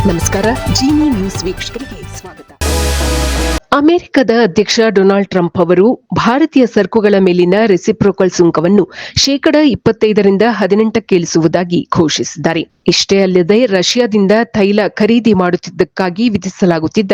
ನಮಸ್ಕಾರ. ಜಿನಿ ನ್ಯೂಸ್ ವೀಕ್ಷಕರಿಗೆ ಸ್ವಾಗತ. ಅಮೆರಿಕದ ಅಧ್ಯಕ್ಷ ಡೊನಾಲ್ಡ್ ಟ್ರಂಪ್ ಅವರು ಭಾರತೀಯ ಸರಕುಗಳ ಮೇಲಿನ ರೆಸಿಪ್ರೋಕಲ್ ಸುಂಕವನ್ನು 25% 18% ಇಳಿಸುವುದಾಗಿ ಘೋಷಿಸಿದ್ದಾರೆ. ಇಷ್ಟೇ ಅಲ್ಲದೆ ರಷ್ಯಾದಿಂದ ತೈಲ ಖರೀದಿ ಮಾಡುತ್ತಿದ್ದಕ್ಕಾಗಿ ವಿಧಿಸಲಾಗುತ್ತಿದ್ದ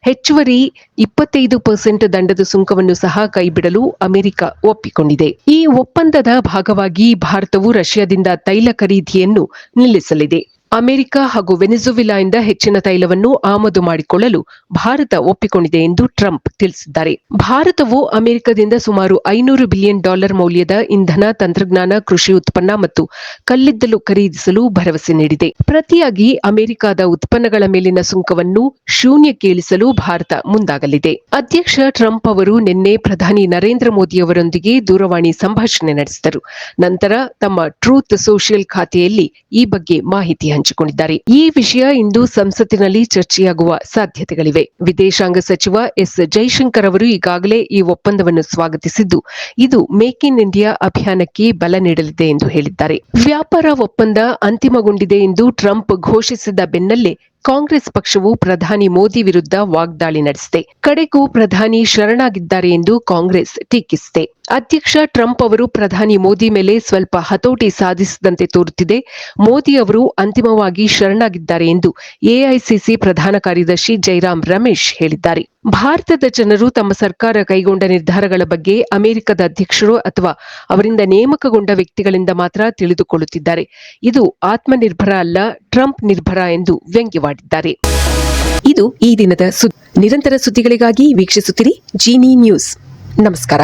ಹೆಚ್ಚುವರಿ 25% ದಂಡದ ಸುಂಕವನ್ನು ಸಹ ಕೈಬಿಡಲು ಅಮೆರಿಕ ಒಪ್ಪಿಕೊಂಡಿದೆ. ಈ ಒಪ್ಪಂದದ ಭಾಗವಾಗಿ ಭಾರತವು ರಷ್ಯಾದಿಂದ ತೈಲ ಖರೀದಿಯನ್ನು ನಿಲ್ಲಿಸಲಿದೆ. ಅಮೆರಿಕ ಹಾಗೂ ವೆನಿಜುವೆಲಾದಿಂದ ಹೆಚ್ಚಿನ ತೈಲವನ್ನು ಆಮದು ಮಾಡಿಕೊಳ್ಳಲು ಭಾರತ ಒಪ್ಪಿಕೊಂಡಿದೆ ಎಂದು ಟ್ರಂಪ್ ತಿಳಿಸಿದ್ದಾರೆ. ಭಾರತವು ಅಮೆರಿಕದಿಂದ ಸುಮಾರು $500 ಬಿಲಿಯನ್ ಮೌಲ್ಯದ ಇಂಧನ, ತಂತ್ರಜ್ಞಾನ, ಕೃಷಿ ಉತ್ಪನ್ನ ಮತ್ತು ಕಲ್ಲಿದ್ದಲು ಖರೀದಿಸಲು ಭರವಸೆ ನೀಡಿದೆ. ಪ್ರತಿಯಾಗಿ ಅಮೆರಿಕದ ಉತ್ಪನ್ನಗಳ ಮೇಲಿನ ಸುಂಕವನ್ನು ಶೂನ್ಯಕ್ಕೆ ಇಳಿಸಲು ಭಾರತ ಮುಂದಾಗಲಿದೆ. ಅಧ್ಯಕ್ಷ ಟ್ರಂಪ್ ಅವರು ನಿನ್ನೆ ಪ್ರಧಾನಿ ನರೇಂದ್ರ ಮೋದಿ ಅವರೊಂದಿಗೆ ದೂರವಾಣಿ ಸಂಭಾಷಣೆ ನಡೆಸಿದರು. ನಂತರ ತಮ್ಮ ಟ್ರೂತ್ ಸೋಷಿಯಲ್ ಖಾತೆಯಲ್ಲಿ ಈ ಬಗ್ಗೆ ಮಾಹಿತಿ ಹಂಚಿಕೊಂಡಿದ್ದಾರೆ. ಈ ವಿಷಯ ಇಂದು ಸಂಸತ್ತಿನಲ್ಲಿ ಚರ್ಚೆಯಾಗುವ ಸಾಧ್ಯತೆಗಳಿವೆ. ವಿದೇಶಾಂಗ ಸಚಿವ ಎಸ್ ಜೈಶಂಕರ್ ಅವರು ಈಗಾಗಲೇ ಈ ಒಪ್ಪಂದವನ್ನು ಸ್ವಾಗತಿಸಿದ್ದು, ಇದು ಮೇಕ್ ಇನ್ ಇಂಡಿಯಾ ಅಭಿಯಾನಕ್ಕೆ ಬಲ ನೀಡಲಿದೆ ಎಂದು ಹೇಳಿದ್ದಾರೆ. ವ್ಯಾಪಾರ ಒಪ್ಪಂದ ಅಂತಿಮಗೊಂಡಿದೆ ಎಂದು ಟ್ರಂಪ್ ಘೋಷಿಸಿದ ಬೆನ್ನಲ್ಲೇ ಕಾಂಗ್ರೆಸ್ ಪಕ್ಷವು ಪ್ರಧಾನಿ ಮೋದಿ ವಿರುದ್ಧ ವಾಗ್ದಾಳಿ ನಡೆಸಿದೆ. ಕಡೆಗೂ ಪ್ರಧಾನಿ ಶರಣಾಗಿದ್ದಾರೆ ಎಂದು ಕಾಂಗ್ರೆಸ್ ಟೀಕಿಸಿದೆ. ಅಧ್ಯಕ್ಷ ಟ್ರಂಪ್ ಅವರು ಪ್ರಧಾನಿ ಮೋದಿ ಮೇಲೆ ಸ್ವಲ್ಪ ಹತೋಟಿ ಸಾಧಿಸಿದಂತೆ ತೋರುತ್ತಿದೆ. ಮೋದಿ ಅವರು ಅಂತಿಮವಾಗಿ ಶರಣಾಗಿದ್ದಾರೆ ಎಂದು ಎಐಸಿಸಿ ಪ್ರಧಾನ ಕಾರ್ಯದರ್ಶಿ ಜೈರಾಮ್ ರಮೇಶ್ ಹೇಳಿದ್ದಾರೆ. ಭಾರತದ ಜನರು ತಮ್ಮ ಸರ್ಕಾರ ಕೈಗೊಂಡ ನಿರ್ಧಾರಗಳ ಬಗ್ಗೆ ಅಮೆರಿಕದ ಅಧ್ಯಕ್ಷರು ಅಥವಾ ಅವರಿಂದ ನೇಮಕಗೊಂಡ ವ್ಯಕ್ತಿಗಳಿಂದ ಮಾತ್ರ ತಿಳಿದುಕೊಳ್ಳುತ್ತಿದ್ದಾರೆ. ಇದು ಆತ್ಮನಿರ್ಭರ ಅಲ್ಲ, ಟ್ರಂಪ್ ನಿರ್ಭರ ಎಂದು ವ್ಯಂಗ್ಯವಾಡಿದ್ದಾರೆ. ಇದು ಈ ದಿನದ ನಿರಂತರ ಸುದ್ದಿಗಳಿಗಾಗಿ ವೀಕ್ಷಿಸುತ್ತಿರಿ ಜಿನಿ ನ್ಯೂಸ್. ನಮಸ್ಕಾರ.